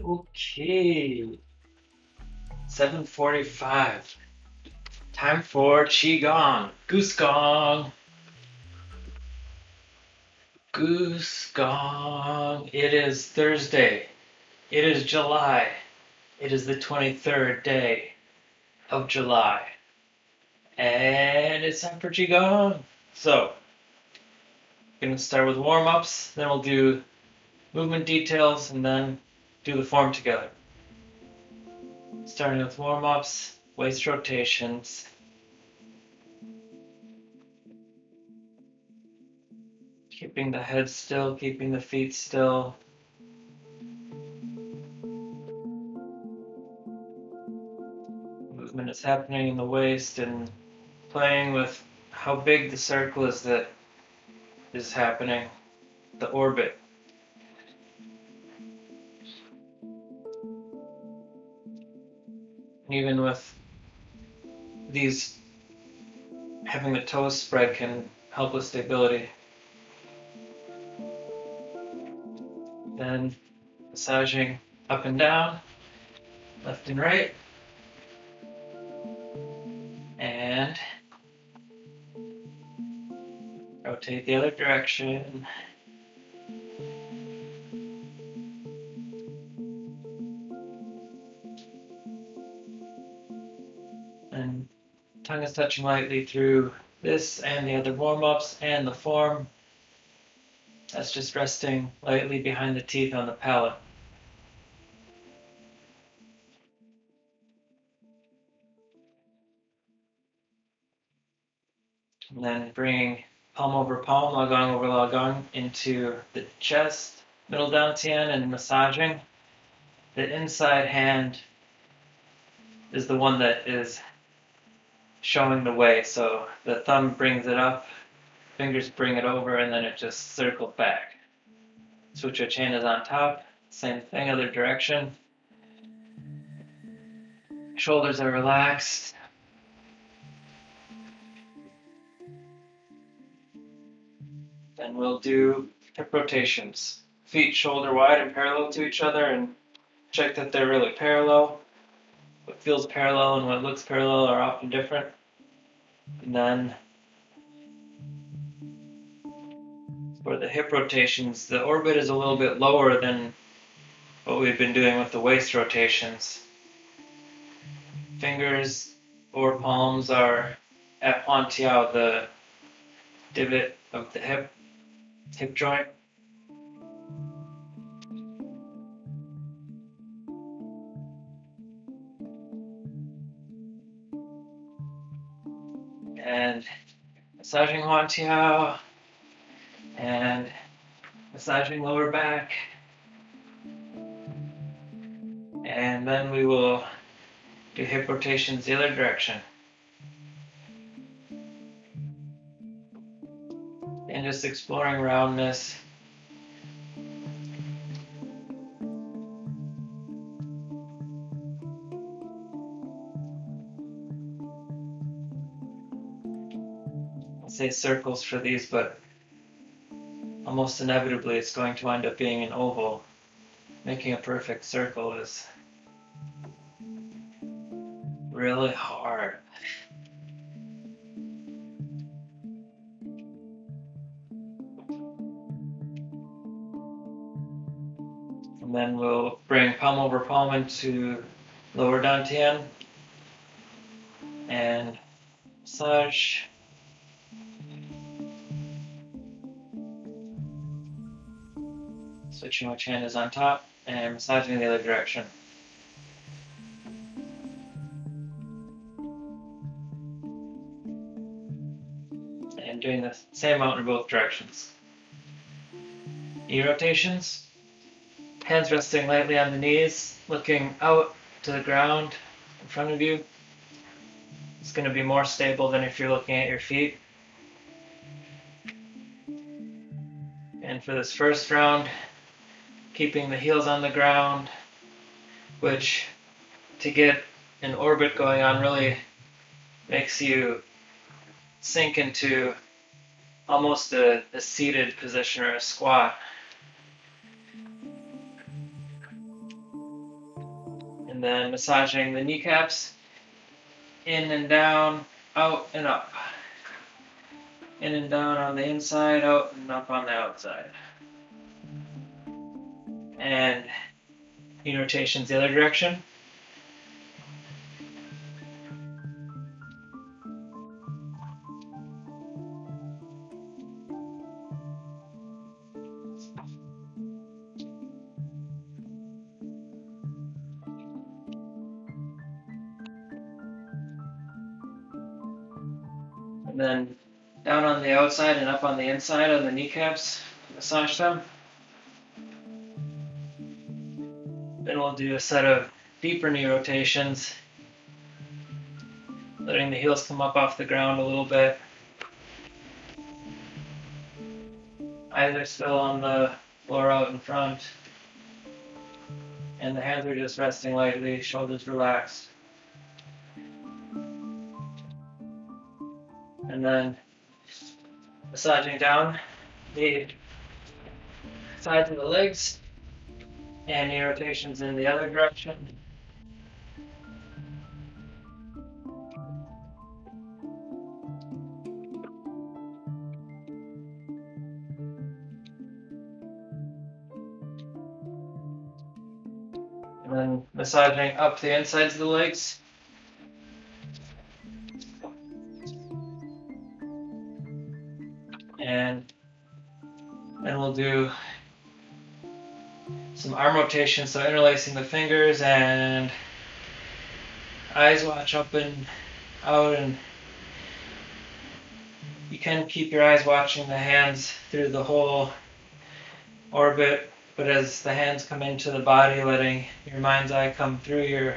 Okay, 7:45. Time for Qigong. Goose Gong. Goose Gong. It is Thursday. It is July. It is the 23rd day of July. And it's time for Qigong. So, we're going to start with warm-ups, then we'll do movement details, and then do the form together. Starting with warm-ups, waist rotations. Keeping the head still, keeping the feet still. Movement is happening in the waist and playing with how big the circle is that is happening, the orbit. And even with these, having the toes spread can help with stability. Then massaging up and down, left and right. And rotate the other direction. And tongue is touching lightly through this and the other warm-ups and the form. That's just resting lightly behind the teeth on the palate. And then bringing palm over palm, lagong over lagong into the chest, middle dantian, and massaging. The inside hand is the one that is showing the way. So the thumb brings it up, fingers bring it over, and then it just circles back. Sutra chain is on top, same thing, other direction. Shoulders are relaxed. Then we'll do hip rotations. Feet shoulder wide and parallel to each other, and check that they're really parallel. What feels parallel and what looks parallel are often different. And then for the hip rotations, the orbit is a little bit lower than what we've been doing with the waist rotations. Fingers or palms are at Huantiao, the divot of the hip joint. And massaging Huantiao and massaging lower back. And then we will do hip rotations the other direction. And just exploring roundness. I'll say circles for these, but almost inevitably it's going to wind up being an oval. Making a perfect circle is really hard. And then we'll bring palm over palm into lower dantian and massage. Switching which hand is on top and massaging the other direction. And doing the same amount in both directions. Knee rotations. Hands resting lightly on the knees, looking out to the ground in front of you. It's going to be more stable than if you're looking at your feet. And for this first round, keeping the heels on the ground, which to get an orbit going on really makes you sink into almost a seated position or a squat. And then massaging the kneecaps, in and down, out and up. In and down on the inside, out and up on the outside. And knee rotations the other direction. And then down on the outside and up on the inside on the kneecaps, massage them. Then we'll do a set of deeper knee rotations, letting the heels come up off the ground a little bit. Eyes are still on the floor out in front. And the hands are just resting lightly, shoulders relaxed. And then massaging down the sides of the legs and knee rotations in the other direction. And then massaging up the insides of the legs. And then we'll do some arm rotation, so interlacing the fingers and eyes watch up and out, and you can keep your eyes watching the hands through the whole orbit, but as the hands come into the body, letting your mind's eye come through your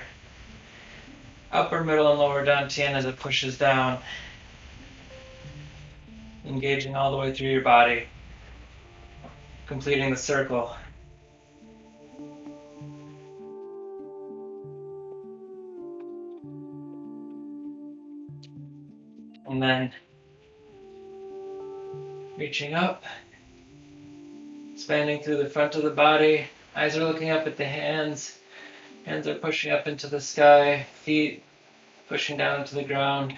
upper, middle, and lower dantian as it pushes down, engaging all the way through your body, completing the circle. And then reaching up, expanding through the front of the body. Eyes are looking up at the hands. Hands are pushing up into the sky. Feet pushing down to the ground.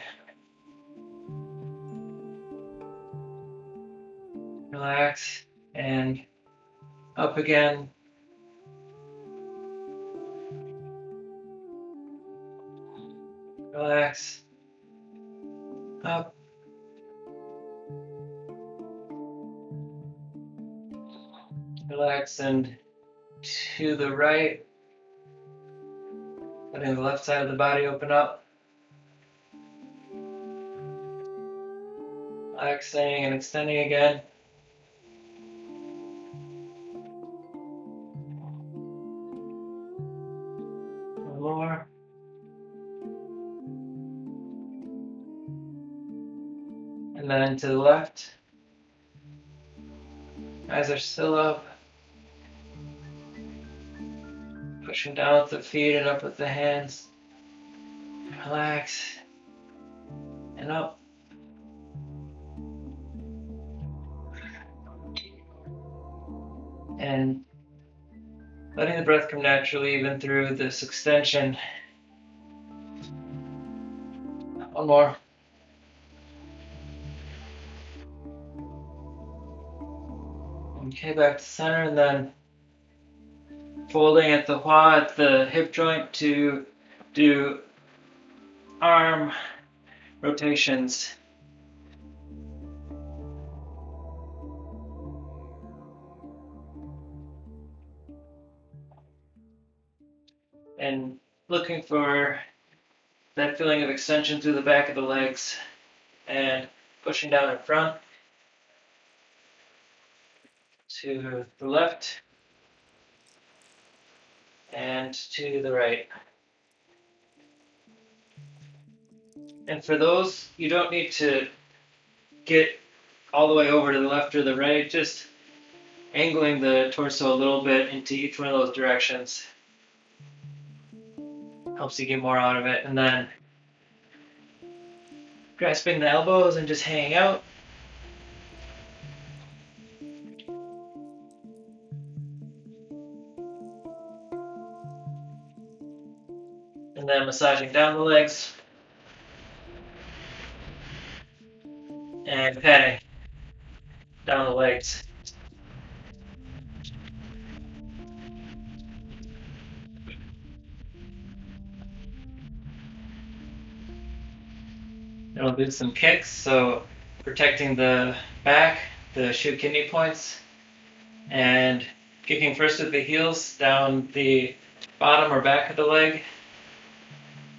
Relax and up again. Relax. Up. Relax and to the right. Letting the left side of the body open up. Relaxing and extending again. One more. And then to the left. Eyes are still up. Pushing down with the feet and up with the hands. Relax. And up. And letting the breath come naturally even through this extension. One more. Okay, back to center, and then folding at the hua at the hip joint to do arm rotations. And looking for that feeling of extension through the back of the legs and pushing down in front to the left and to the right. And for those, you don't need to get all the way over to the left or the right, just angling the torso a little bit into each one of those directions helps you get more out of it. And then grasping the elbows and just hanging out. And then massaging down the legs and patting down the legs. And we'll do some kicks, so protecting the back, the shu kidney points, and kicking first with the heels down the bottom or back of the leg,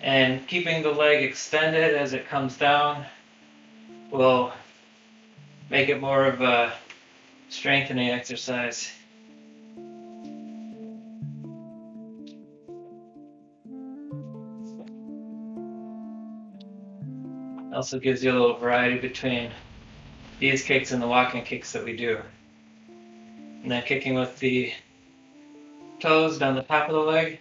and keeping the leg extended as it comes down will make it more of a strengthening exercise. Also gives you a little variety between these kicks and the walking kicks that we do. And then kicking with the toes down the top of the leg.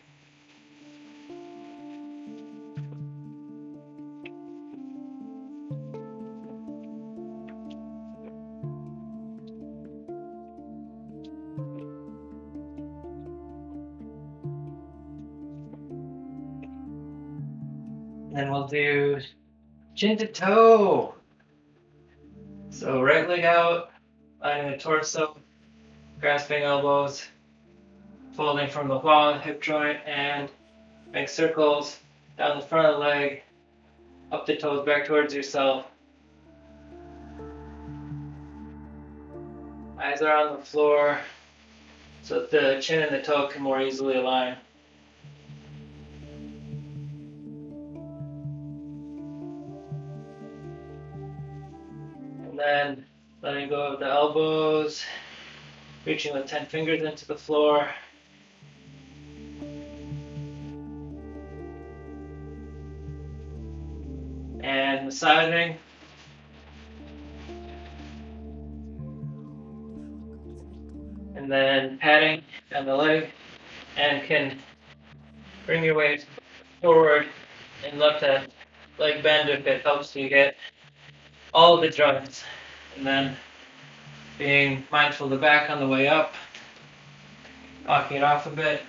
And then we'll do chin to toe. So right leg out, lining the torso, grasping elbows, folding from the wall hip joint, and make circles down the front of the leg, up the toes back towards yourself. Eyes are on the floor so that the chin and the toe can more easily align. And then letting go of the elbows, reaching with 10 fingers into the floor. And massaging. And then patting down the leg, and can bring your weight forward and let that leg bend if it helps you get all of the joints. And then being mindful of the back on the way up, walking it off a bit.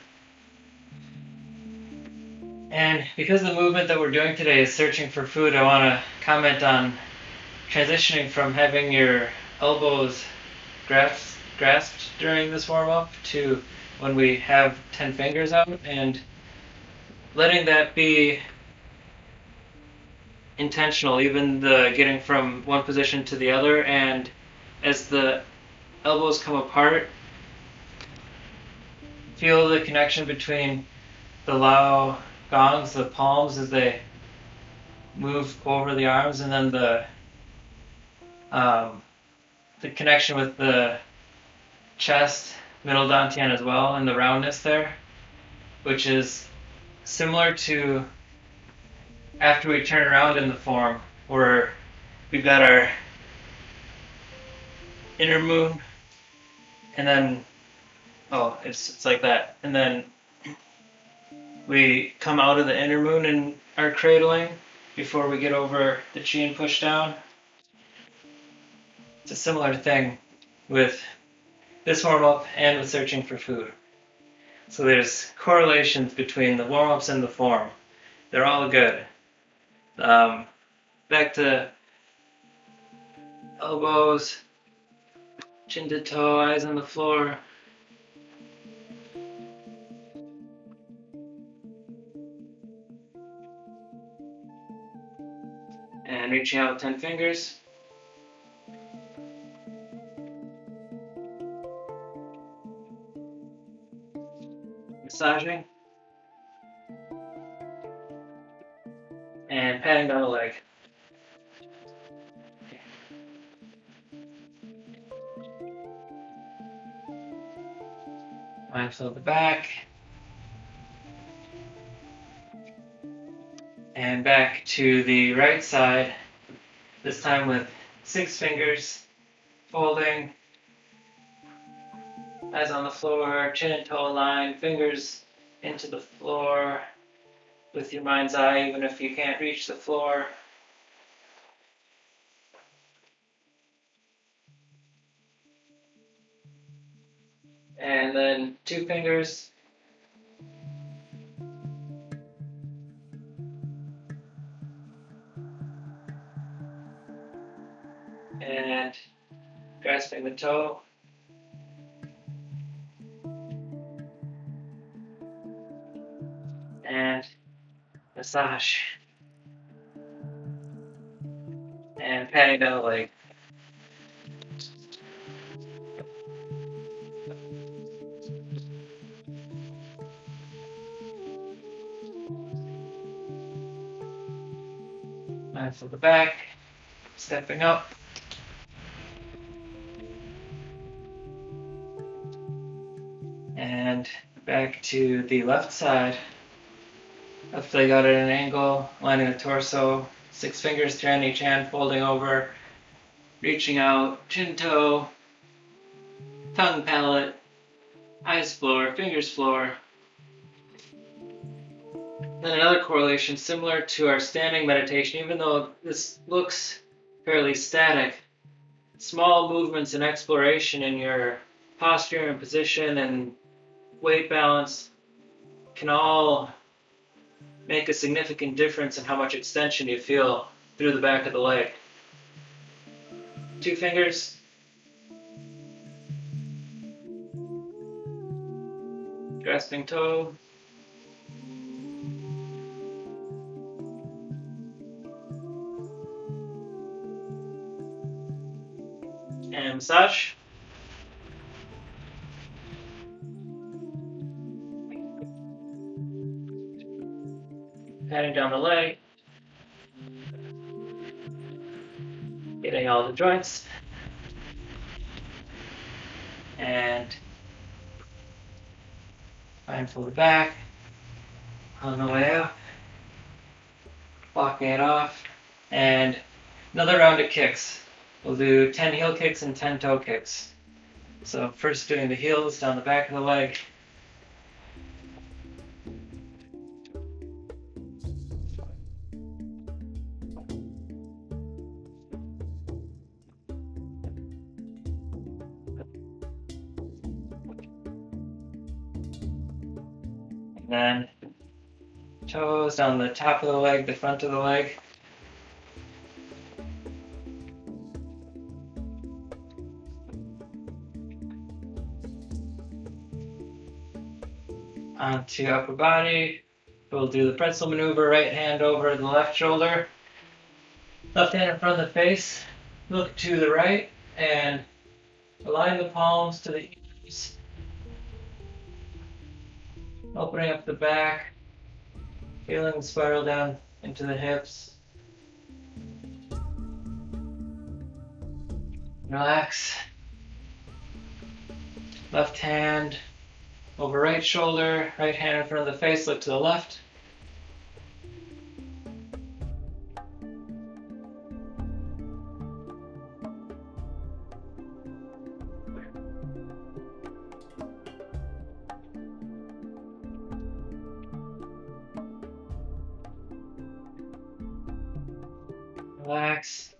And because the movement that we're doing today is searching for food, I want to comment on transitioning from having your elbows grasped during this warm-up to when we have 10 fingers out, and letting that be intentional, even the getting from one position to the other. And as the elbows come apart, feel the connection between the Lao gongs, the palms, as they move over the arms, and then the connection with the chest, middle dantian as well, and the roundness there, which is similar to after we turn around in the form, where we've got our inner moon, and then it's like that, and then we come out of the inner moon and are cradling before we get over the chi and push down. It's a similar thing with this warm-up and with searching for food. So there's correlations between the warm-ups and the form. They're all good. Back to elbows, chin to toe, eyes on the floor. And reaching out with 10 fingers. Massaging. And patting down the leg. Mindful of the back. And back to the right side, this time with 6 fingers, folding, eyes on the floor, chin and toe aligned, fingers into the floor with your mind's eye, even if you can't reach the floor. And then 2 fingers. and grasping the toe. And massage. And patting down the leg. Mindful of the back, stepping up. And back to the left side. Left leg out at an angle, lining the torso. 6 fingers, 3 on each hand, folding over. Reaching out, chin toe, tongue palate, eyes floor, fingers floor. Then another correlation similar to our standing meditation, even though this looks fairly static, small movements and exploration in your posture and position and weight balance can all make a significant difference in how much extension you feel through the back of the leg. 2 fingers, grasping toe, and massage. Patting down the leg, getting all the joints, and mindful of the back, on the way up, walking it off, and another round of kicks. We'll do 10 heel kicks and 10 toe kicks. So first doing the heels down the back of the leg. And then toes down the top of the leg, the front of the leg. Onto upper body. We'll do the pretzel maneuver, right hand over the left shoulder. Left hand in front of the face. Look to the right and align the palms to the ears. Opening up the back. Feeling the spiral down into the hips. Relax. Left hand over right shoulder, right hand in front of the face, look to the left. Relax.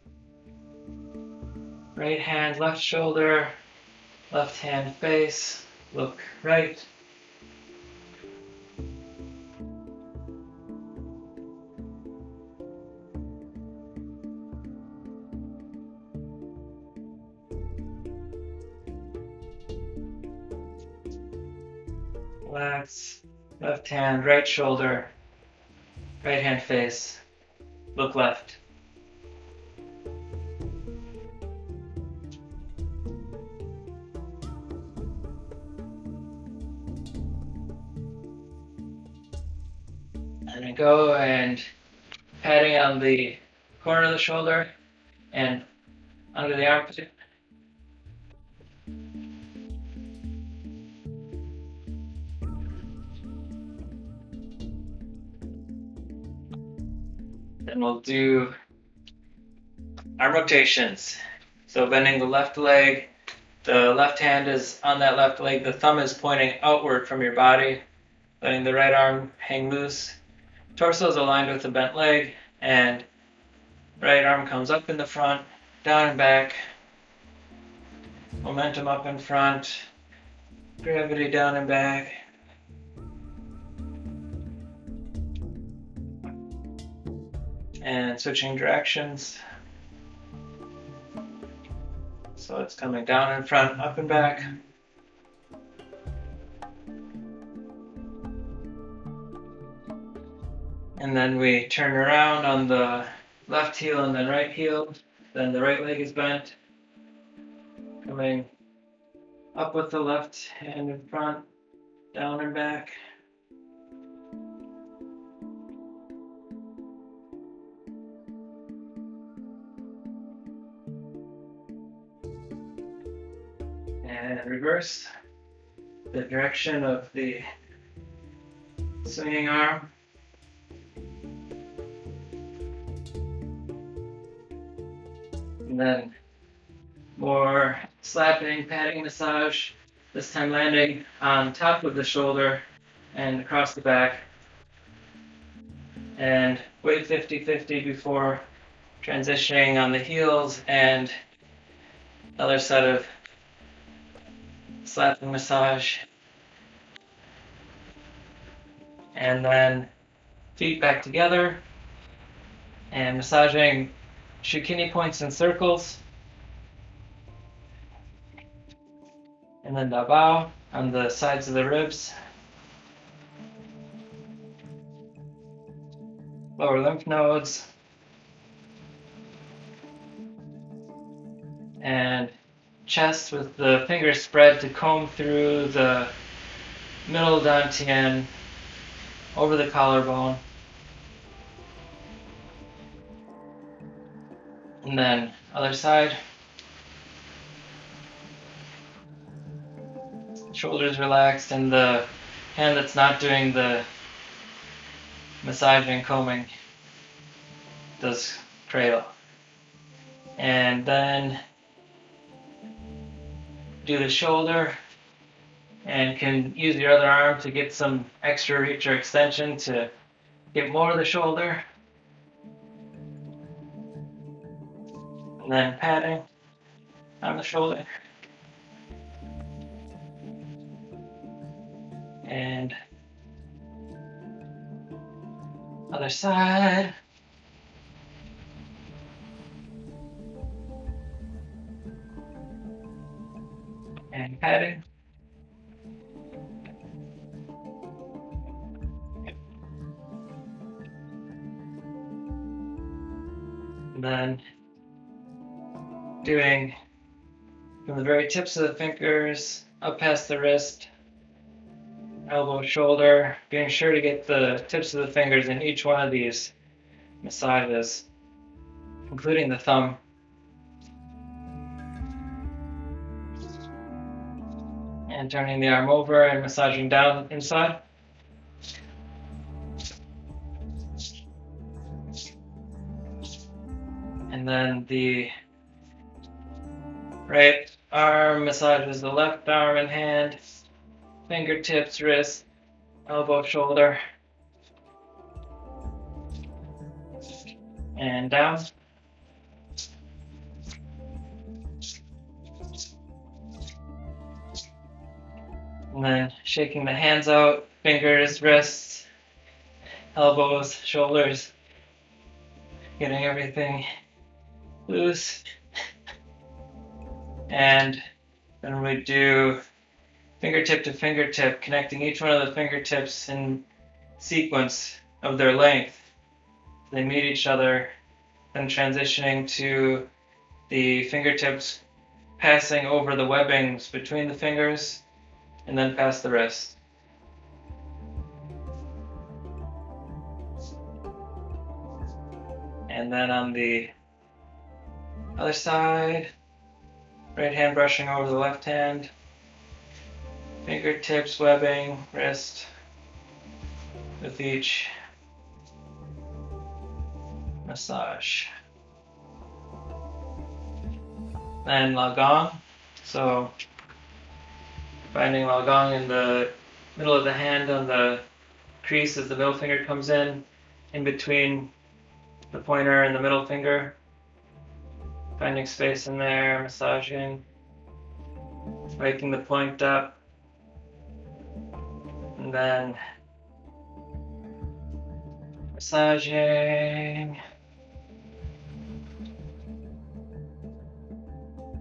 Right hand, left shoulder, left hand face, look right. Relax. Left hand, right shoulder, right hand face, look left. And then go and patting on the corner of the shoulder and under the armpit. Then we'll do arm rotations. So bending the left leg, the left hand is on that left leg, the thumb is pointing outward from your body, letting the right arm hang loose. Torso is aligned with the bent leg, and right arm comes up in the front, down and back. Momentum up in front, gravity down and back. And switching directions. So it's coming down in front, up and back. And then we turn around on the left heel and then right heel. Then the right leg is bent. Coming up with the left hand in front, down and back. And reverse the direction of the swinging arm. And then more slapping, patting massage, this time landing on top of the shoulder and across the back. And wait 50-50 before transitioning on the heels and other set of slapping massage. And then feet back together and massaging Shukini points in circles. And then Dabao on the sides of the ribs. Lower lymph nodes. And chest with the fingers spread to comb through the middle dantian over the collarbone. And then other side. Shoulders relaxed, and the hand that's not doing the massaging, combing, does cradle. And then do the shoulder, and can use your other arm to get some extra reach or extension to get more of the shoulder. And then patting on the shoulder. And other side. And patting. And then doing from the very tips of the fingers up past the wrist, elbow, shoulder, being sure to get the tips of the fingers in each one of these massages, including the thumb. And turning the arm over and massaging down inside. And then the right arm massages the left arm and hand, fingertips, wrist, elbow, shoulder, and down. And then shaking the hands out, fingers, wrists, elbows, shoulders, getting everything loose. And then we do fingertip to fingertip, connecting each one of the fingertips in sequence of their length. They meet each other, then transitioning to the fingertips passing over the webbings between the fingers, and then past the wrist. And then on the other side, right hand brushing over the left hand, fingertips, webbing, wrist, with each massage. Then Lagong, so finding Lagong in the middle of the hand on the crease as the middle finger comes in between the pointer and the middle finger. Finding space in there, massaging, waking the point up, and then massaging,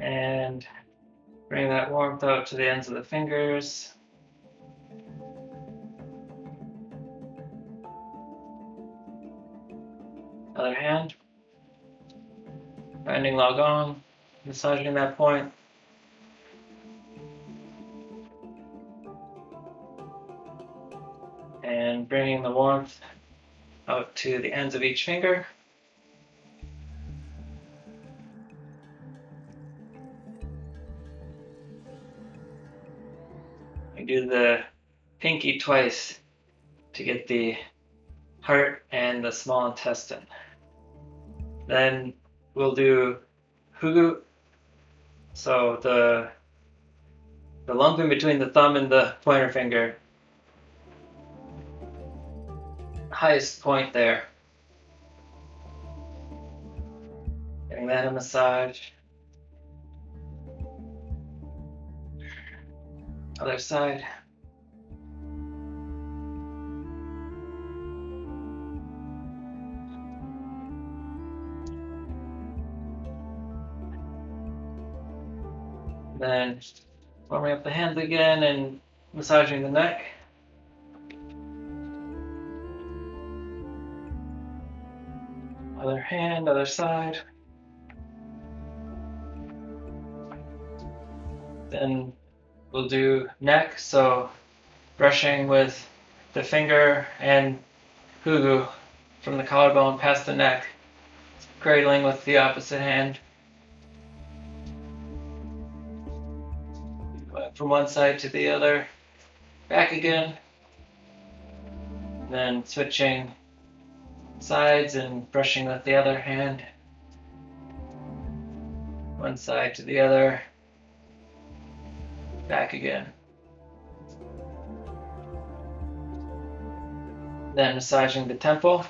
And bring that warmth out to the ends of the fingers. Other hand. Finding log on, massaging that point. And bringing the warmth out to the ends of each finger. We do the pinky twice to get the heart and the small intestine. Then we'll do hugu, so the lump in between the thumb and the pointer finger, highest point there. Getting that a massage. Other side. Then warming up the hands again and massaging the neck. Other hand, other side. Then we'll do neck, so brushing with the finger and hugu from the collarbone past the neck, cradling with the opposite hand. From one side to the other, back again, then switching sides and brushing with the other hand, one side to the other, back again. Then massaging the temple.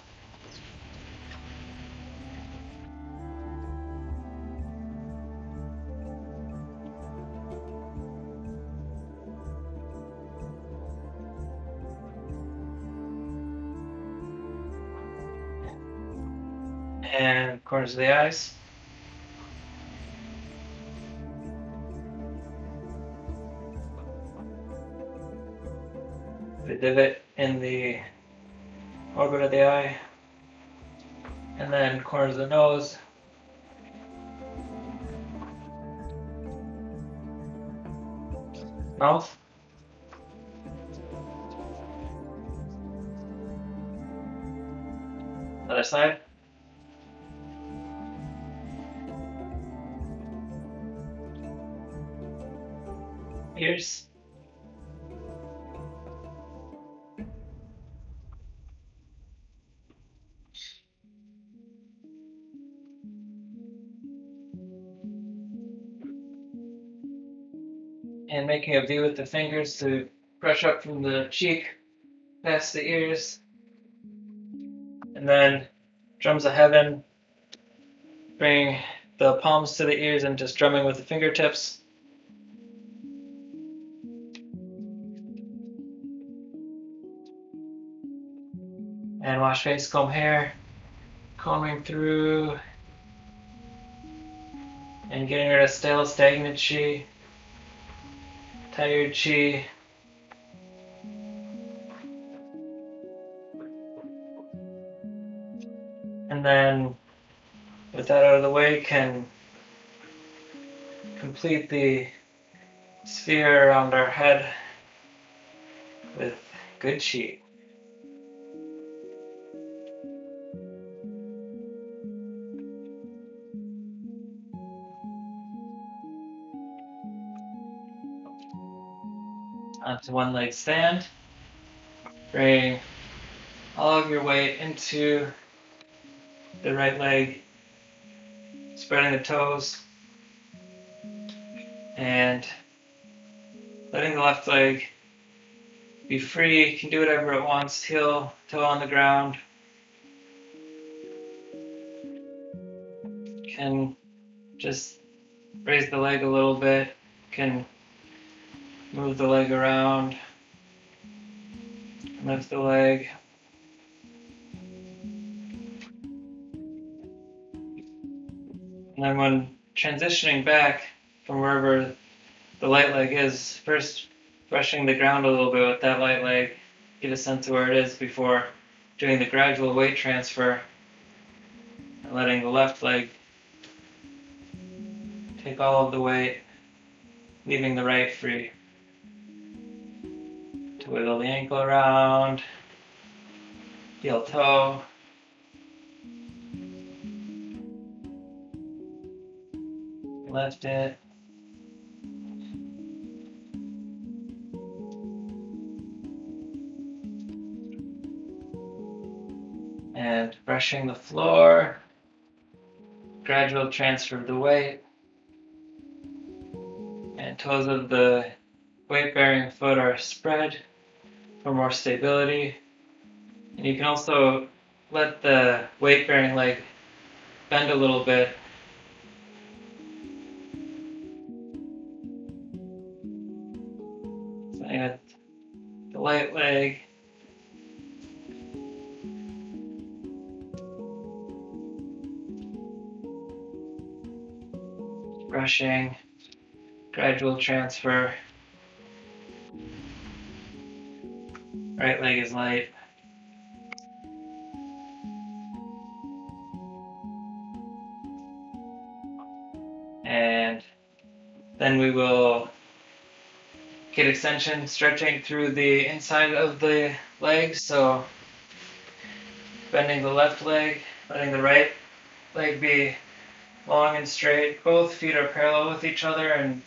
And corners of the eyes. The divot in the orbit of the eye. And then corners of the nose. Mouth. Other side. Ears. And making a V with the fingers to brush up from the cheek past the ears. And then drums of heaven. Bring the palms to the ears and just drumming with the fingertips. And wash face, comb hair, combing through and getting rid of stale, stagnant chi, tired chi. And then with that out of the way, can complete the sphere around our head with good chi. Onto one leg stand. Bring all of your weight into the right leg, spreading the toes, and letting the left leg be free. You can do whatever it wants, heel, toe on the ground. Can just raise the leg a little bit, can move the leg around, lift the leg. And then when transitioning back, from wherever the light leg is. First, brushing the ground a little bit with that light leg, get a sense of where it is before doing the gradual weight transfer and letting the left leg take all of the weight, leaving the right free. To wiggle the ankle around, heel toe. Lift it. And brushing the floor, gradual transfer of the weight, and toes of the weight-bearing foot are spread for more stability. And you can also let the weight-bearing leg bend a little bit. So I got the light leg. Brushing, gradual transfer. Right leg is light. And then we will get extension stretching through the inside of the leg. So bending the left leg, letting the right leg be long and straight. Both feet are parallel with each other and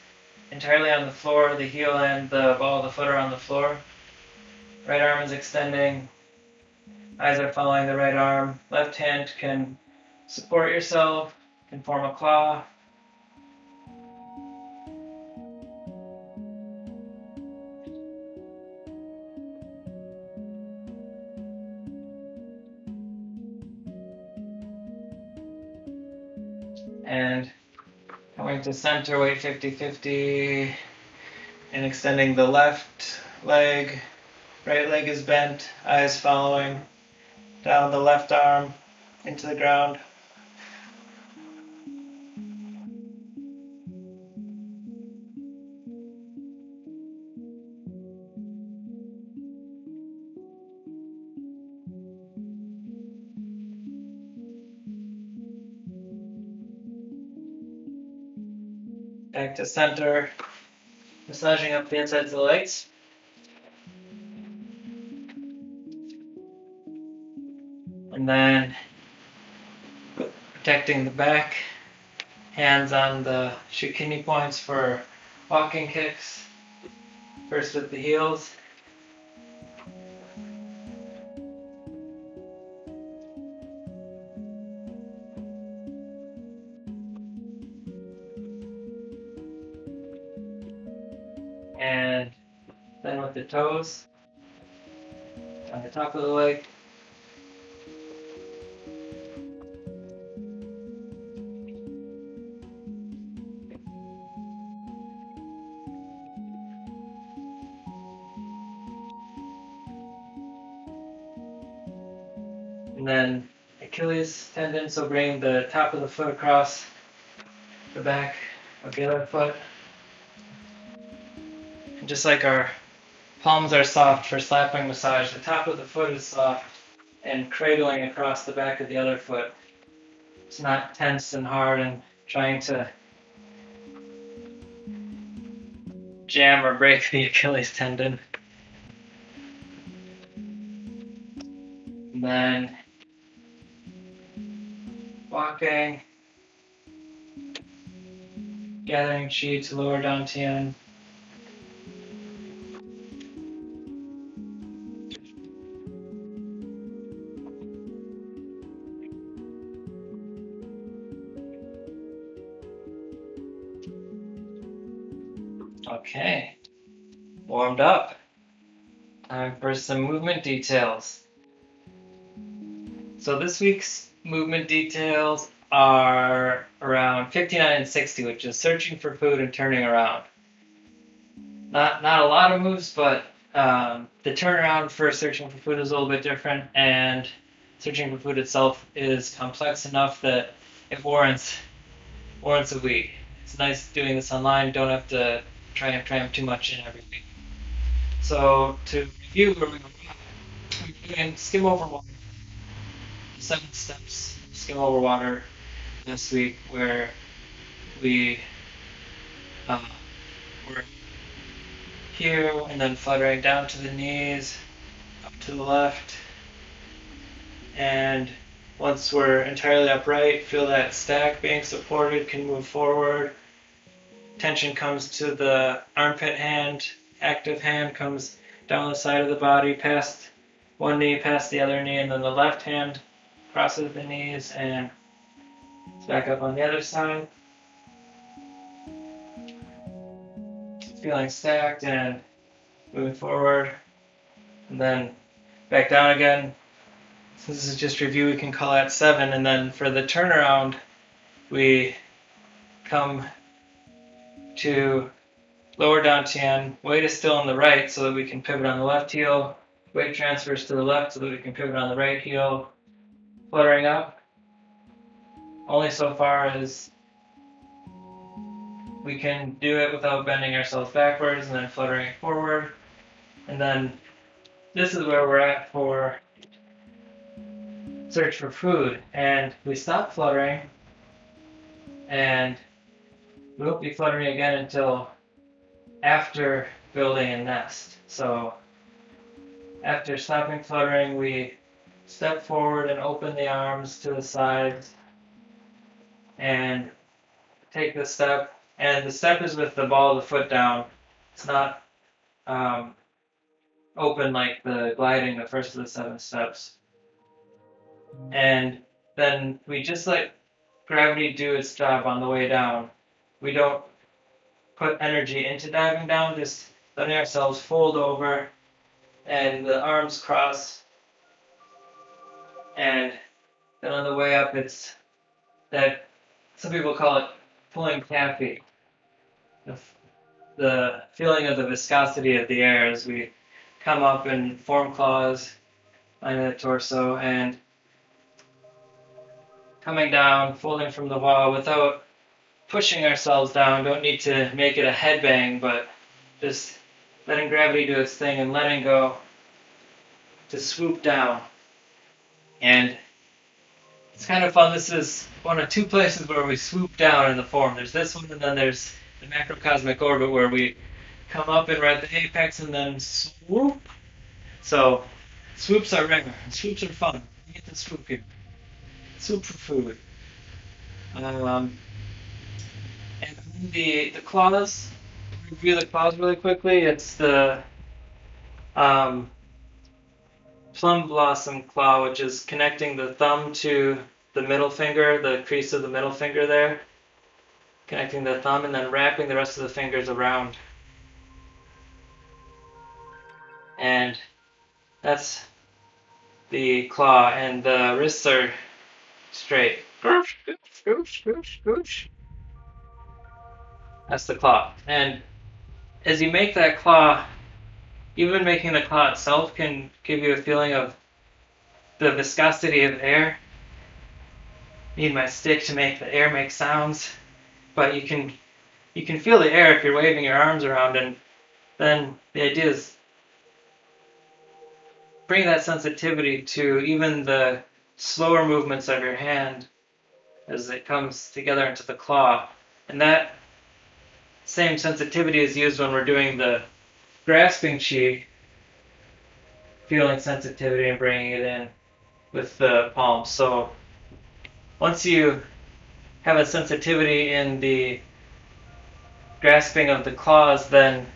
entirely on the floor. The heel and the ball of the foot are on the floor. Right arm is extending. Eyes are following the right arm. Left hand can support yourself, can form a claw. And coming to center, weight 50-50, and extending the left leg. Right leg is bent, eyes following down the left arm into the ground. Back to center, massaging up the insides of the legs. And then protecting the back, hands on the shoe kidney points for walking kicks. First with the heels. And then with the toes on the top of the leg. And then Achilles tendon, so bring the top of the foot across the back of the other foot. And just like our palms are soft for slapping massage, the top of the foot is soft and cradling across the back of the other foot. It's not tense and hard and trying to jam or break the Achilles tendon. And then walking, gathering chi to lower dantian. Okay, warmed up. Time for some movement details. So this week's movement details are around 59 and 60, which is searching for food and turning around. Not a lot of moves, but the turnaround for searching for food is a little bit different, and searching for food itself is complex enough that it warrants a week. it's nice doing this online. Don't have to try and cram too much in every week. So to review where we were doing skim over water, 7 steps skim over water this week, where we were here and then fluttering down to the knees, up to the left, and once we're entirely upright, feel that stack being supported, can move forward. Tension comes to the armpit hand, active hand comes down the side of the body, past one knee, past the other knee, and then the left hand crosses the knees and it's back up on the other side. Feeling stacked and moving forward, and then back down again. So this is just review, we can call that 7, and then for the turnaround, we come to lower dantian, weight is still on the right so that we can pivot on the left heel, weight transfers to the left so that we can pivot on the right heel, fluttering up, only so far as we can do it without bending ourselves backwards, and then fluttering forward, and then this is where we're at for search for food, and we stop fluttering, and we won't be fluttering again until after building a nest. So after stopping fluttering, we step forward and open the arms to the sides and take the step, and the step is with the ball of the foot down. It's not open like the gliding, the first of the 7 steps. And then we just let gravity do its job on the way down. We don't put energy into diving down, just letting ourselves fold over and the arms cross. And then on the way up, it's that some people call it pulling taffy. The feeling of the viscosity of the air as we come up and form claws, line of the torso, and coming down, folding from the wall without pushing ourselves down. Don't need to make it a headbang, but just letting gravity do its thing and letting go to swoop down. And it's kind of fun. This is one of 2 places where we swoop down in the form. There's this one, and then there's the macrocosmic orbit where we come up and we're at the apex and then swoop. So swoops are rare. Swoops are fun. You get to swoop here. Swoop for food. And the claws, review the claws really quickly. It's the plum blossom claw, which is connecting the thumb to the middle finger, the crease of the middle finger there, connecting the thumb and then wrapping the rest of the fingers around. And that's the claw, and the wrists are straight. That's the claw. And as you make that claw, even making the claw itself can give you a feeling of the viscosity of air. Need my stick to make the air make sounds, but you can feel the air if you're waving your arms around, and then the idea is bring that sensitivity to even the slower movements of your hand as it comes together into the claw. And that same sensitivity is used when we're doing the grasping chi, feeling sensitivity and bringing it in with the palms. So once you have a sensitivity in the grasping of the claws, then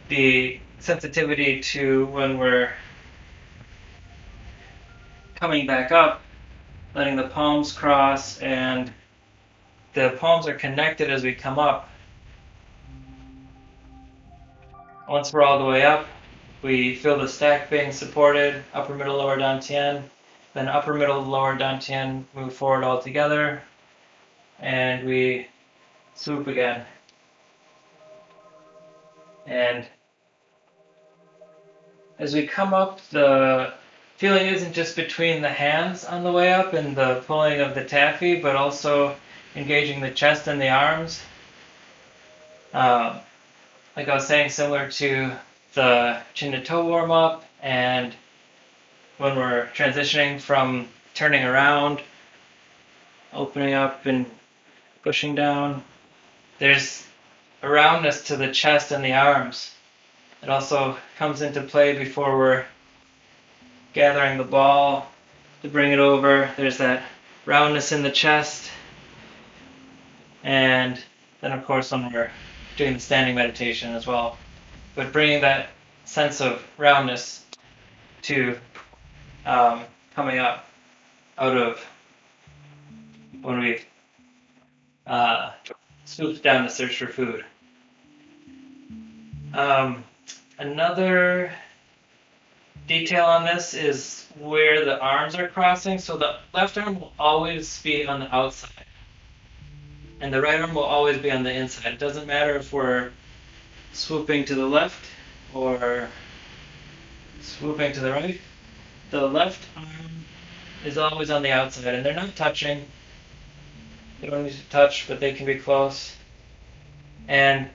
the sensitivity to when we're coming back up, letting the palms cross, and the palms are connected as we come up. Once we're all the way up, we feel the stack being supported, upper, middle, lower dantian, then upper, middle, lower dantian move forward all together, and we swoop again. And as we come up, the feeling isn't just between the hands on the way up and the pulling of the taffy, but also engaging the chest and the arms. Like I was saying, similar to the chin to toe warm up, and when we're transitioning from turning around, opening up and pushing down, there's a roundness to the chest and the arms. It also comes into play before we're gathering the ball to bring it over. There's that roundness in the chest. And then, of course, when we're doing the standing meditation as well. But bringing that sense of roundness to coming up out of when we've swooped down to search for food. Another detail on this is where the arms are crossing. So the left arm will always be on the outside, and the right arm will always be on the inside. It doesn't matter if we're swooping to the left or swooping to the right. The left arm is always on the outside, and they're not touching. They don't need to touch, but they can be close. And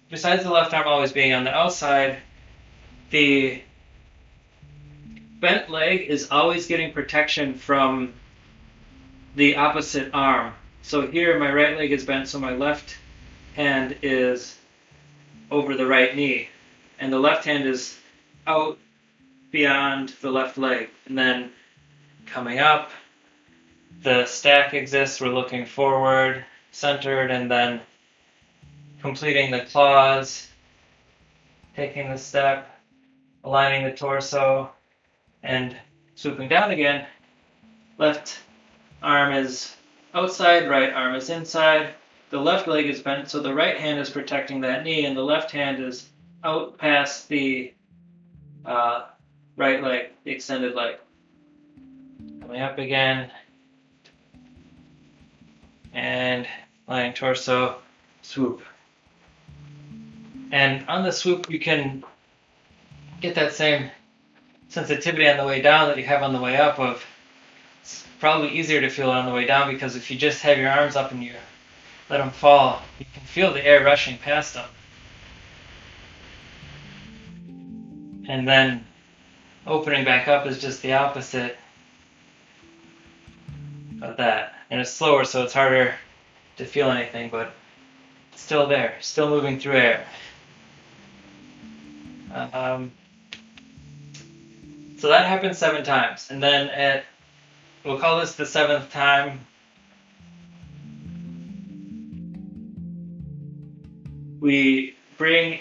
besides the left arm always being on the outside, the bent leg is always getting protection from the opposite arm. So here my right leg is bent, so my left hand is over the right knee, and the left hand is out beyond the left leg. And then coming up, the stack exists. We're looking forward, centered, and then completing the claws, taking the step, aligning the torso, and swooping down again. Left arm is outside, right arm is inside. The left leg is bent, so the right hand is protecting that knee, and the left hand is out past the right leg, the extended leg. Coming up again, and lying torso, swoop. And on the swoop, you can get that same sensitivity on the way down that you have on the way up. It's probably easier to feel it on the way down, because if you just have your arms up and you let them fall, you can feel the air rushing past them. And then opening back up is just the opposite of that. And it's slower, so it's harder to feel anything, but it's still there, still moving through air. So that happens 7 times. And then we'll call this the 7th time, we bring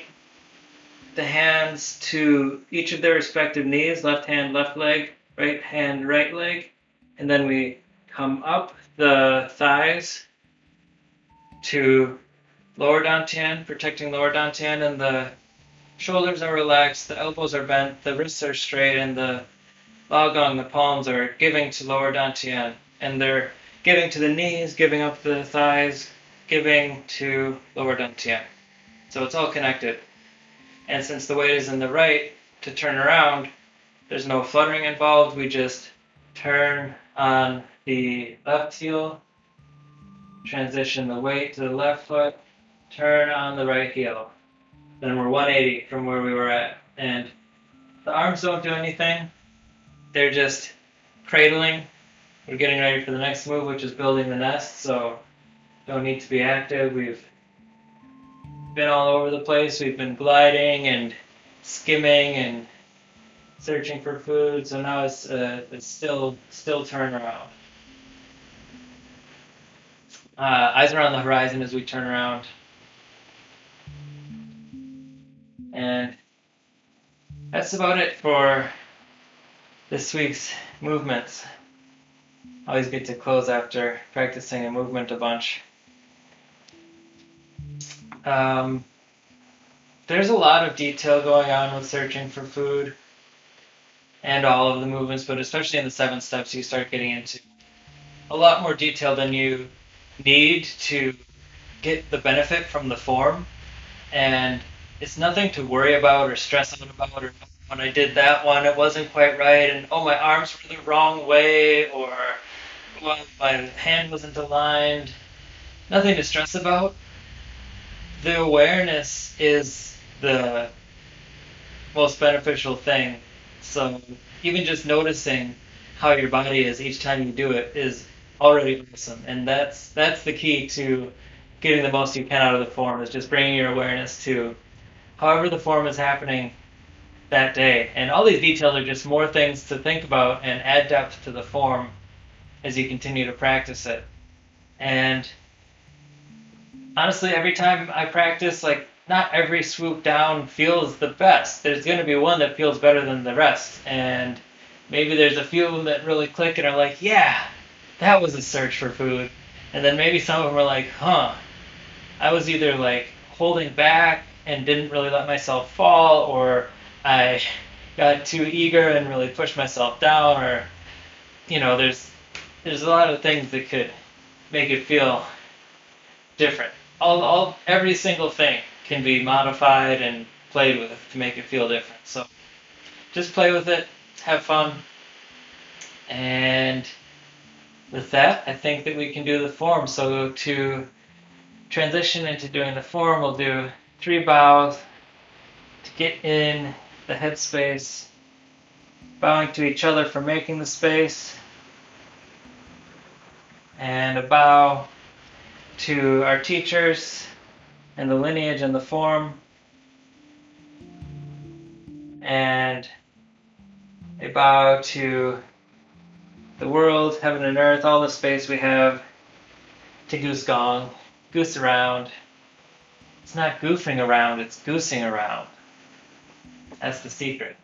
the hands to each of their respective knees, left hand, left leg, right hand, right leg, and then we come up the thighs to lower dantian, protecting lower dantian, and the shoulders are relaxed, the elbows are bent, the wrists are straight, and the laogong, the palms, are giving to lower dantian, and they're giving to the knees, giving up the thighs, giving to lower dantian. So it's all connected. And since the weight is in the right to turn around, there's no fluttering involved. We just turn on the left heel, transition the weight to the left foot, turn on the right heel. Then we're 180 from where we were at. And the arms don't do anything. They're just cradling. We're getting ready for the next move, which is building the nest, so don't need to be active. We've been all over the place. We've been gliding and skimming and searching for food, so now it's still turn around. Eyes are on the horizon as we turn around. And that's about it for this week's movements. Always good to close after practicing a movement a bunch. There's a lot of detail going on with searching for food and all of the movements, but especially in the 7 steps, you start getting into a lot more detail than you need to get the benefit from the form. And it's nothing to worry about or stress out about, or when I did that one, it wasn't quite right, and oh, my arms were the wrong way, or well, my hand wasn't aligned. Nothing to stress about. The awareness is the most beneficial thing. So even just noticing how your body is each time you do it is already awesome, and that's the key to getting the most you can out of the form, is just bringing your awareness to however the form is happening that day. And all these details are just more things to think about and add depth to the form as you continue to practice it. And honestly, every time I practice, like, not every swoop down feels the best. There's going to be one that feels better than the rest. And maybe there's a few of them that really click and are like, yeah, that was a search for food. And then maybe some of them are like, huh, I was either like holding back and didn't really let myself fall, or I got too eager and really pushed myself down, or, there's a lot of things that could make it feel different. Every single thing can be modified and played with to make it feel different. So just play with it, have fun, and with that, I think that we can do the form. So to transition into doing the form, we'll do 3 bows to get in the headspace, bowing to each other for making the space, and a bow to our teachers and the lineage and the form, and a bow to the world, heaven and earth, all the space we have to goose gong, goose around. It's not goofing around, it's goosing around. That's the secret.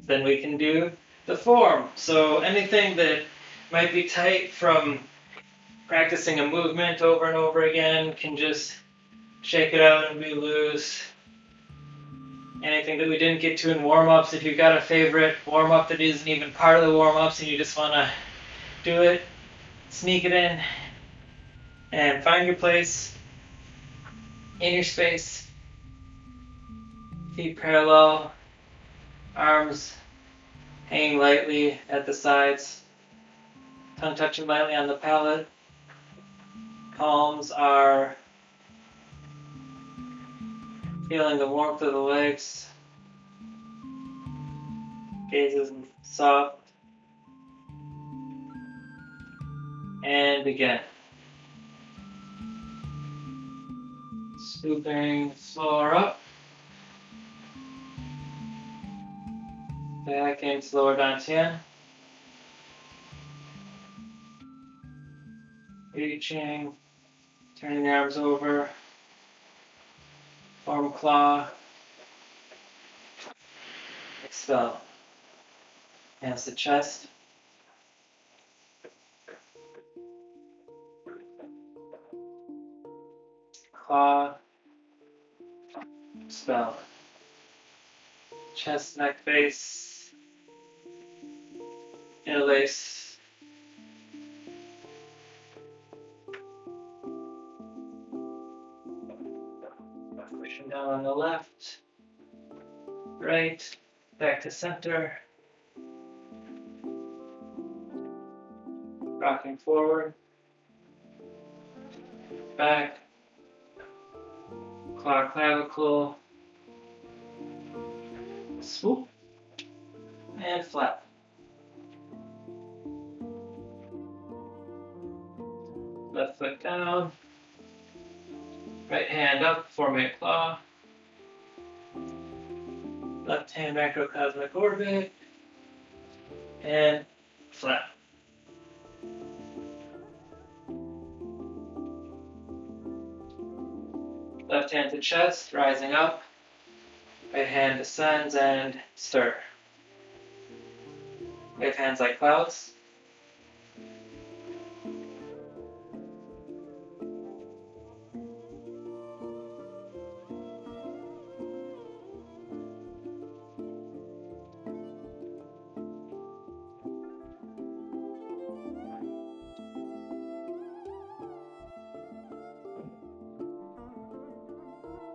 Then we can do the form. So anything that might be tight from practicing a movement over and over again can just shake it out and be loose. Anything that we didn't get to in warm-ups, if you've got a favorite warm-up that isn't even part of the warm-ups and you just want to do it, sneak it in and find your place in your space. Feet parallel, arms hanging lightly at the sides, tongue touching lightly on the palate. Palms are feeling the warmth of the legs. Gaze is soft. And again. Scooping slower up. Back into lower dantian. Reaching, turning the arms over. Form claw. Expel. Hands to chest. Claw. Expel. Chest, neck, face. Interlace. Pushing down on the left. Right. Back to center. Rocking forward. Back. Claw clavicle. Swoop. And flat. Left foot down. Right hand up, forming a claw. Left hand macrocosmic orbit. And flat. Left hand to chest, rising up. Right hand descends and stir. Wave hands like clouds.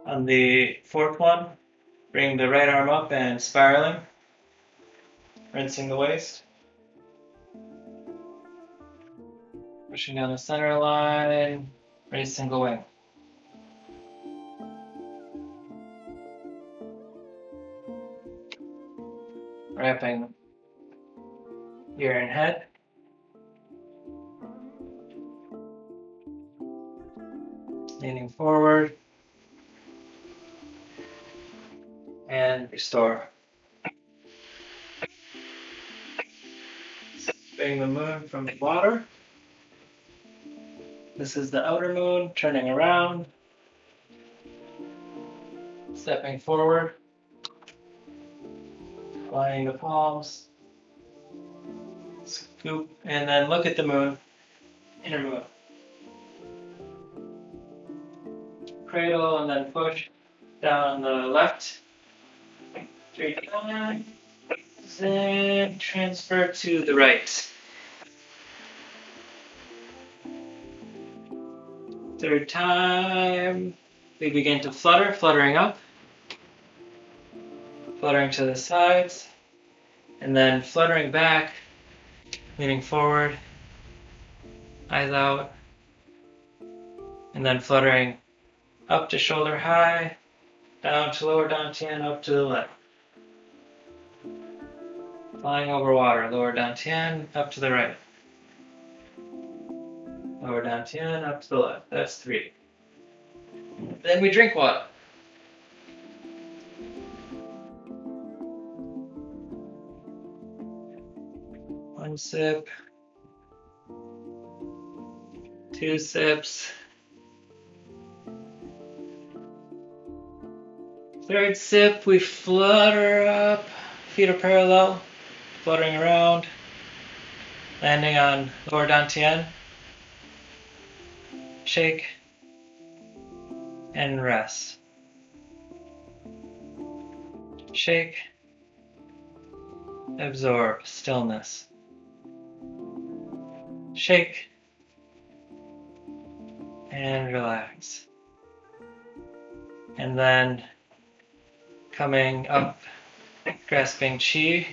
On the fourth one, bring the right arm up and spiraling, rinsing the waist. Pushing down the center line, raise single wing. Wrapping ear and head. Leaning forward. And restore. Spinning the moon from the water. This is the outer moon, turning around. Stepping forward. Flying the palms. Scoop, and then look at the moon. Inner moon. Cradle, and then push down the left. 3 times. Then transfer to the right. Third time, we begin to flutter, fluttering up, fluttering to the sides, and then fluttering back, leaning forward, eyes out, and then fluttering up to shoulder high, down to lower dantian, up to the left. Flying over water, lower dantian, up to the right. Lower dantian, up to the left. That's 3. Then we drink water. One sip. 2 sips. Third sip, we flutter up. Feet are parallel, fluttering around, landing on lower dantian. Shake and rest. Shake, absorb, stillness. Shake and relax. And then coming up, grasping chi.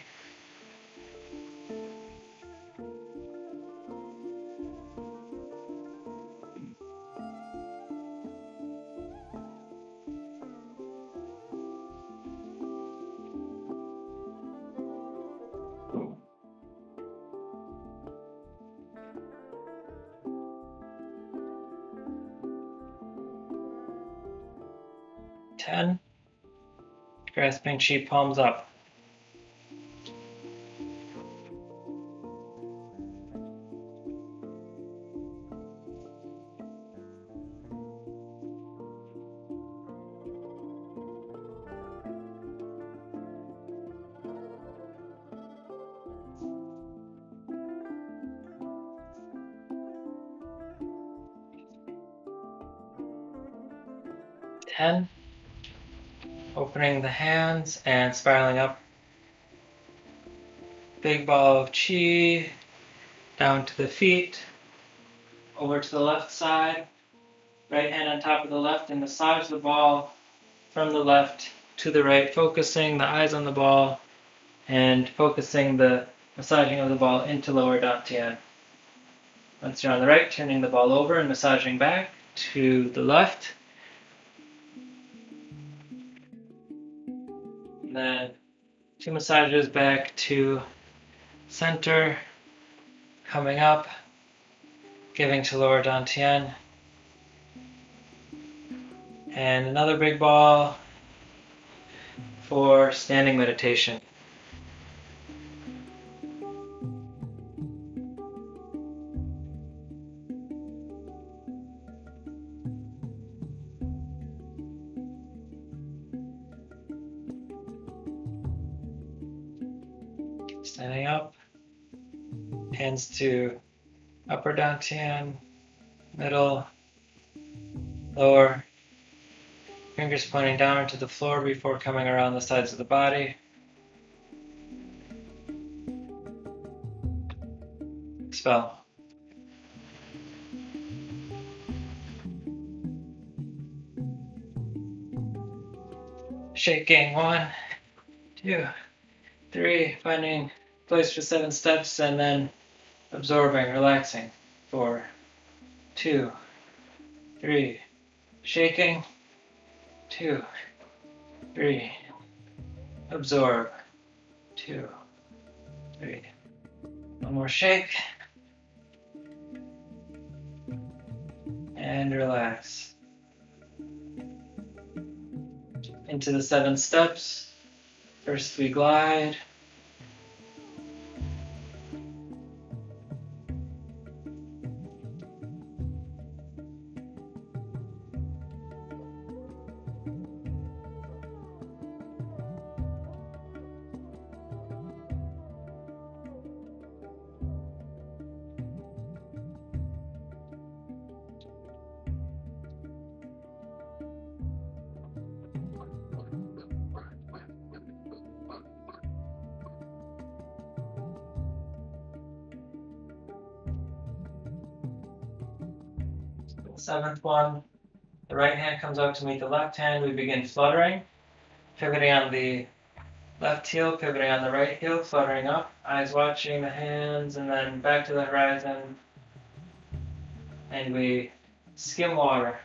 Ten. Grasping chi, palms up. Ten. Opening the hands and spiraling up. Big ball of chi down to the feet, over to the left side, right hand on top of the left, and massage the ball from the left to the right, focusing the eyes on the ball and focusing the massaging of the ball into lower dantian. Once you're on the right, turning the ball over and massaging back to the left. And then 2 massages back to center, coming up, giving to lower dantian. And another big ball for standing meditation. Standing up, hands to upper dantian, middle, lower, fingers pointing down into the floor before coming around the sides of the body. Expel. Shaking, 1, 2, 3, finding place for 7 steps, and then absorbing, relaxing. 4, 4, 2, 3. Shaking. 2, 3. Absorb. 2, 3. One more shake. And relax. Into the 7 steps. First we glide. Seventh one, the right hand comes out to meet the left hand. We begin fluttering, pivoting on the left heel, pivoting on the right heel, fluttering up, eyes watching the hands, and then back to the horizon. And we skim water.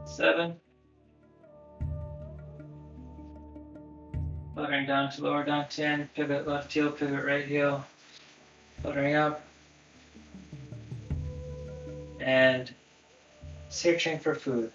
Seven. Fluttering down to lower dantian, pivot left heel, pivot right heel, fluttering up. And searching for food.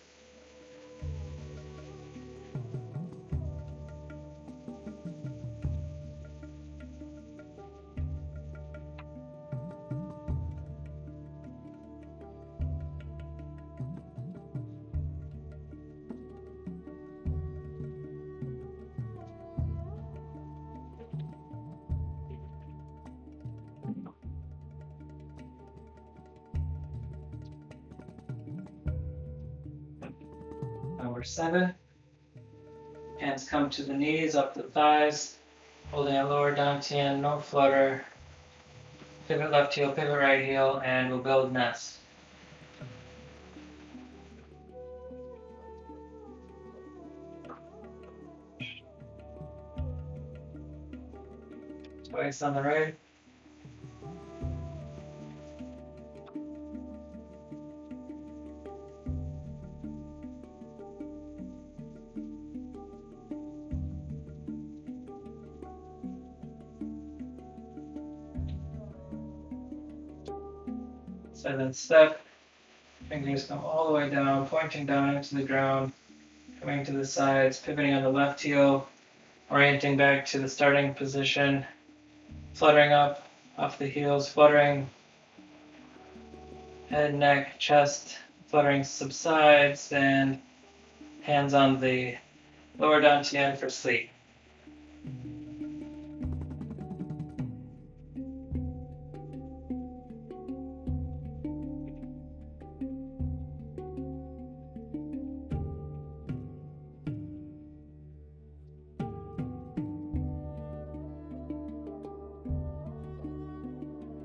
Number 7. Hands come to the knees, up the thighs, holding a lower dantian, no flutter. Pivot left heel, pivot right heel, and we'll build nest. Twice on the right. Seventh step, fingers come all the way down, pointing down into the ground, coming to the sides, pivoting on the left heel, orienting back to the starting position, fluttering up off the heels, fluttering head, neck, chest, fluttering subsides, and hands on the lower dantian for sleep.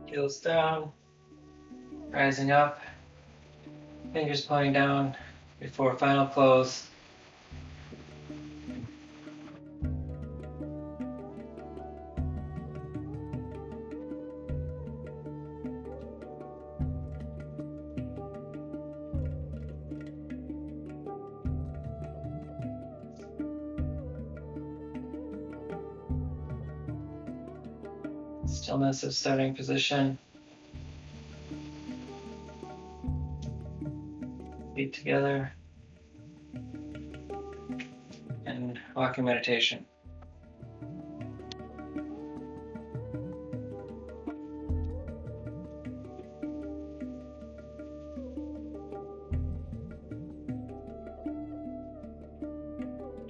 Heels down, rising up, fingers pointing down before final close. Stillness of starting position. Feet together. And walking meditation.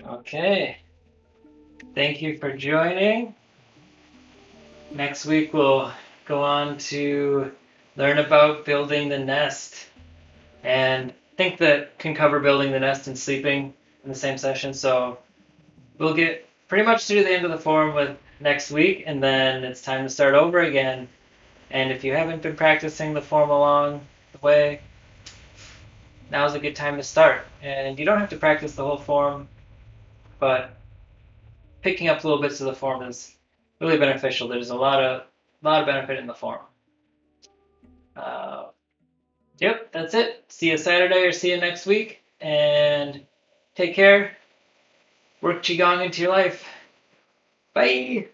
Okay. Thank you for joining. Next week we'll go on to learn about building the nest and think that can cover building the nest and sleeping in the same session. So we'll get pretty much through the end of the form with next week, and then it's time to start over again. And if you haven't been practicing the form along the way, now's a good time to start. And you don't have to practice the whole form, but picking up little bits of the form is really beneficial. There's a lot of benefit in the form. Yep, that's it. See you Saturday or see you next week, and take care. Work qigong into your life. Bye.